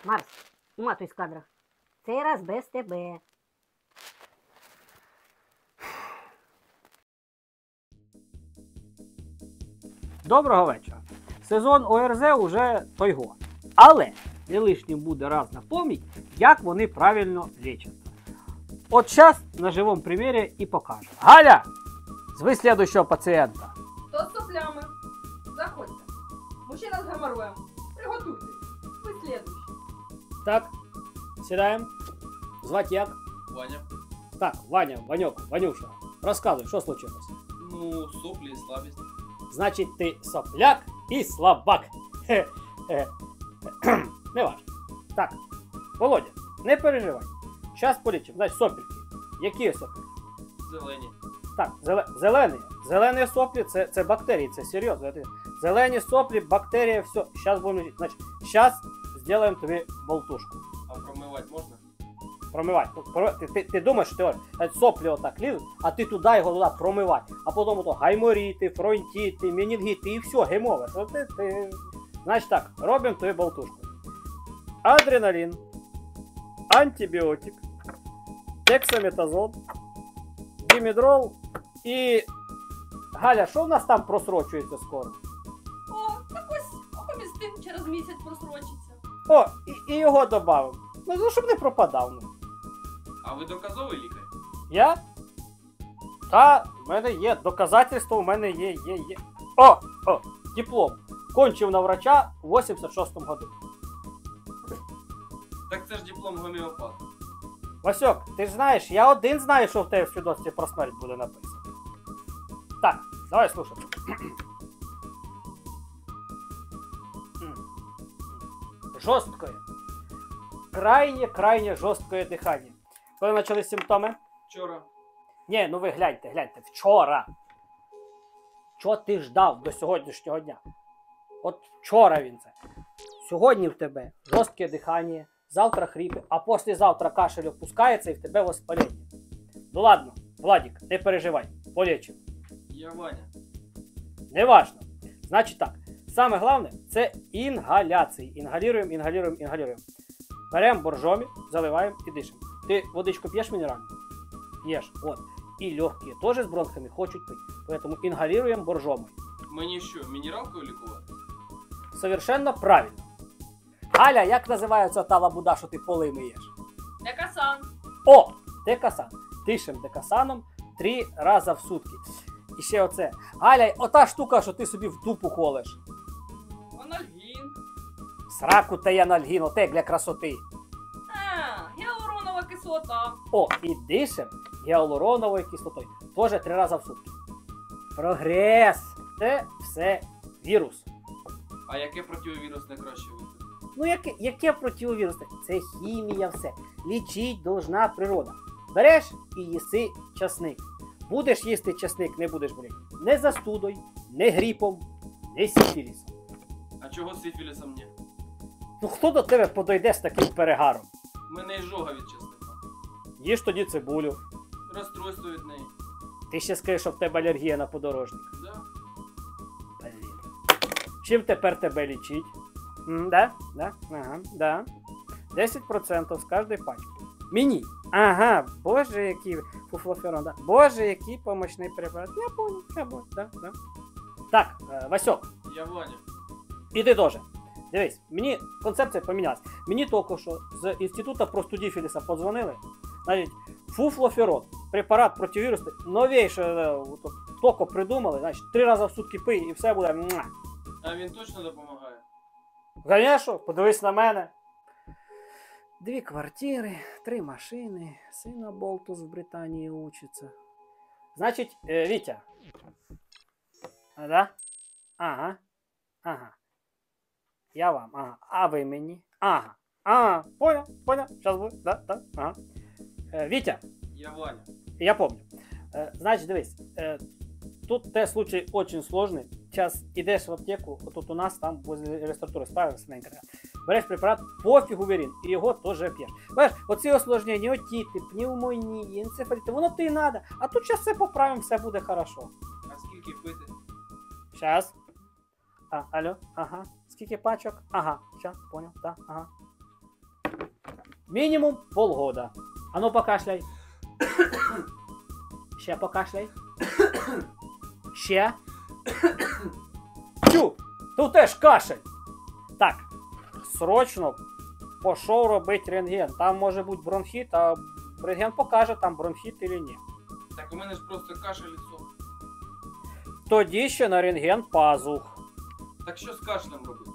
Марс, уматуй з кадра. Цей раз без тебе. Доброго вечора. Сезон ОРЗ уже тойго. Але не лишнім буде раз напомнити, як вони правильно лічаться. От зараз на живому примірі і покажу. Галя, зви слідуючого пацієнта. Хто з соплями? Заходьте. Мужчина з геморроєм. Приготуйтесь. Ви слідуючий. Так, сідаємо. Звати як? Ваня. Так, Ваня, Ваньок, Ванюша. Розказуй, що случилось? Ну, сопли и слабость. Значить, ти сопляк і слабак. Хе-хе. Не важно. Так, Володя, не переживай. Зараз полічимо. Значить, сопельки. Які сопельки? Зелені. Так, зелені. Зелені соплі це бактерії, це серйозно. Зелені соплі, бактерії, все. Зараз будемо лічити. Значить, зараз зробимо тобі болтушку. А промывать можно? Промивати. Ти думаєш, що ти соплі отак лізуть, а ти туди його туди промивати. А потім ото гайморіти, фронтіти, менінгіти і все, гемове. Значить так, робимо тобі болтушку. Адреналін, антибіотик, дексаметазон, димедрол і... Галя, що в нас там просрочується скоро? О, так ось окомістин через місяць просрочиться. О, і його додамо. Ну, щоб не пропадав. Ну. А ви доказовий лікар? Я? Та, в мене є доказательство, в мене є. О, диплом. Кончив на врача в 86-му году. Так це ж диплом гомеопата. Васьок, ти ж знаєш, я один знаю, що в тебе в свідоцтві про смерть буде написано. Так, давай слушай. Жорсткое. Крайне жорсткое дихання. Коли почались симптоми? Вчора. Ні, ну ви гляньте, вчора. Чого ти ждав до сьогоднішнього дня? От вчора він це. Сьогодні в тебе жорстке дихання, завтра хрипи, а післязавтра кашель опускається і в тебе воспалення. Ну ладно, Владик, не переживай, полечимо. Я Ваня. Неважно. Значить так, саме головне це інгаляції. Інгалюємо. Беремо боржомі, заливаємо і дишимо. Ти водичку п'єш мінеральну? П'єш, от. І легкі теж з бронхами хочуть пити. Тому інгалюємо боржомою. Мені що, мінералкою лікувати? Совершенно правильно. Галя, як називається та лабуда, що ти поли миєш? Декасан. О, декасан. Дишем декасаном 3 рази в сутки. І ще оце. Галя, ота штука, що ти собі в дупу холиш. Анальгін. Сраку та й анальгін, оте для красоти. Гіалуронова кислота. О, і дишем гіалуроновою кислотою. Тоже 3 рази в сутки. Прогрес. Це все вірус. А яке противовірусне краще випити? Ну, яке противовірусне? Це хімія все. Лічить должна природа. Береш і їси часник. Будеш їсти часник, не будеш боліти. Не застудою, не грипом, не сифілісом. А чого з сифілісом ні? Ну хто до тебе подойде з таким перегаром? У мене іжога від чесника. Їж тоді цибулю. Розстройство від неї. Ти ще скажеш, що в тебе алергія на подорожник. Да? Блін. Чим тепер тебе лічить? Да? Ага, да. 10% з кожної пачки. Мені. Ага, боже, який фуфлоферон, да. Боже, який помощний препарат. Я понял, да. Так, Васьок, Я Ваня. іди теж. Дивись, мені концепція помінялась. Мені тільки що з інституту простудифіліса подзвонили. Значить, фуфлоферон, препарат противірусний, новіше, тільки придумали, значить, 3 рази в сутки пий і все буде. Муа. А він точно допомагає? Звісно, подивись на мене. 2 квартири, 3 машини, сина Болтус в Британії учиться. Значить, Вітя. Да? Ага. Я вам, ага. А ви мені? Ага. Понял. Сейчас будет, да, ага. Вітя. Я Ваня. Я помню. Значит, дивись. Тут те случай очень сложный. Сейчас идешь в аптеку, вот тут у нас там возле регистратури справився на інтернет. Береш препарат пофігуверін і його теж п'єш. Бачиш, оці осложнення, отіти, пневмонії, енцефаліти, воно ти і надо. А тут зараз все поправимо, все буде хорошо. А скільки пити? Сейчас. Алло, ага. Скільки пачок? Ага, сейчас, понял, да, ага. Мінімум полгода. Ану покашляй. Ще покашляй. Ще. Тю! Тут теж кашель. Так, срочно пішов робити рентген. Там може бути бронхіт, а рентген покаже, там бронхіт чи ні. Так у мене ж просто кашель і сох. Тоді ще на рентген пазух. Так що з кашлем робити?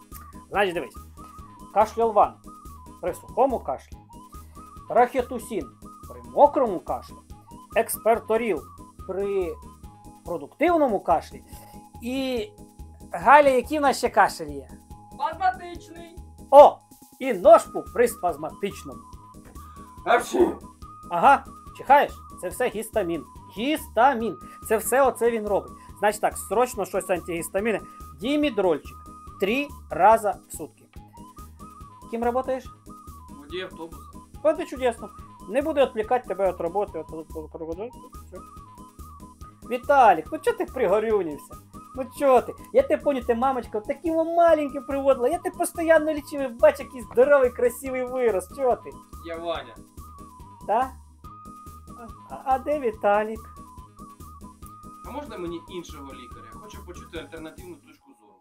Значить, дивись. Кашлялван при сухому кашлі, трахетусін при мокрому кашлі, експерторіл при продуктивному кашлі і Галя, які в нас ще кашель є? Спазматичний. О! І ножпу при спазматичному. Апчі! Ага, чихаєш? Це все гістамін. Гістамін. Це все оце він робить. Значить так, срочно щось антигістаміни. Дімідрольчик. 3 рази в сутки. Ким працюєш? Водій автобуса. Вот и чудесно. Не буду відвлекати тебе від роботи. Віталік, ну чого ти пригорюнився? Ну чого ти? Я тебе понял, ти мамочка таким маленьким приводила. Я тебе постійно лічив і бачу, який здоровий, красивий вирос. Чого ти? Я Ваня. Так? А де Віталік? А можна мені іншого лікаря? Хочу почути альтернативну точку зору.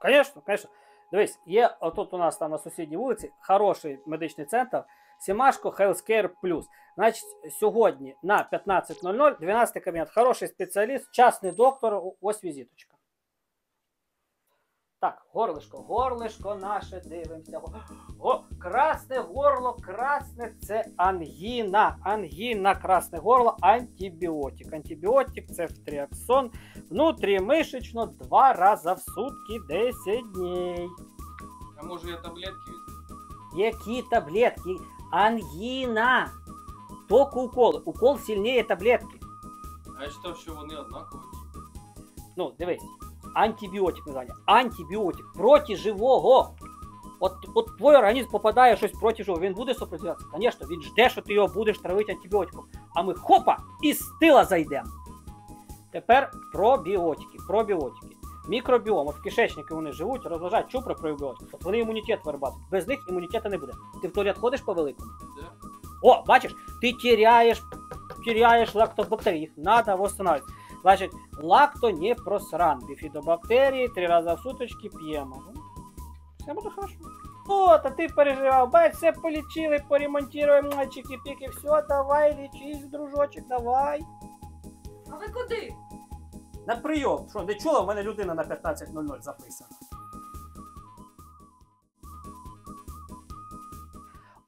Звісно, звісно. Дивись, є отут у нас там на сусідній вулиці хороший медичний центр Сімашко Healthcare Plus. Значить, сьогодні на 15:00, 12 кабінет, хороший спеціаліст, частний доктор, ось візиточка. Так, горлишко наше, дивимося. О, красне горло, красне, це ангіна. Ангіна, красне горло, антибіотик. Антибіотик це цефтріаксон, внутрімишечно 2 рази в сутки 10 днів. А може я таблетки візьму? Які таблетки? Ангіна. Тільки укол. Укол сильніше таблетки. А я читав, що вони однакові. Ну, дивись. Антибіотик названня. Антибіотик. Проти живого. От твій організм попадає щось проти живого. Він буде сопротивлятися? Звісно, він жде, що ти його будеш травити антибіотиком. А ми хопа і з тила зайдемо. Тепер пробіотики. Пробіотики. Мікробіом. От в кишечнику вони живуть, розмножають чупри пробіотики. От вони імунітет виробляють. Без них імунітету не буде. Ти в туалет ходиш по великому? Да? О, бачиш, ти теряєш лактобактерії, їх треба восстановити. Значить, лактонепросран, біфідобактерії 3 рази в суточки п'ємо. Все буде хорошо. О, та ти переживав, бач, все полічили, поремонтуємо, чики-піки, все, давай, лічись, дружочок, давай. А ви куди? На прийом. Що, не чула, в мене людина на 15:00 записана.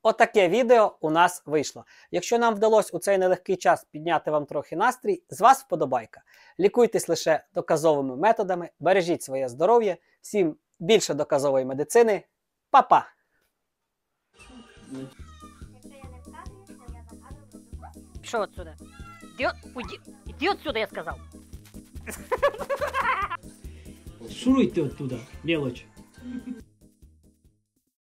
Отаке відео у нас вийшло. Якщо нам вдалося у цей нелегкий час підняти вам трохи настрій, з вас вподобайка. Лікуйтесь лише доказовими методами, бережіть своє здоров'я, всім більше доказової медицини. Па-па! Пішов отсюда. Іди отсюда, я сказав. Шуруйте оттуда, мелочь.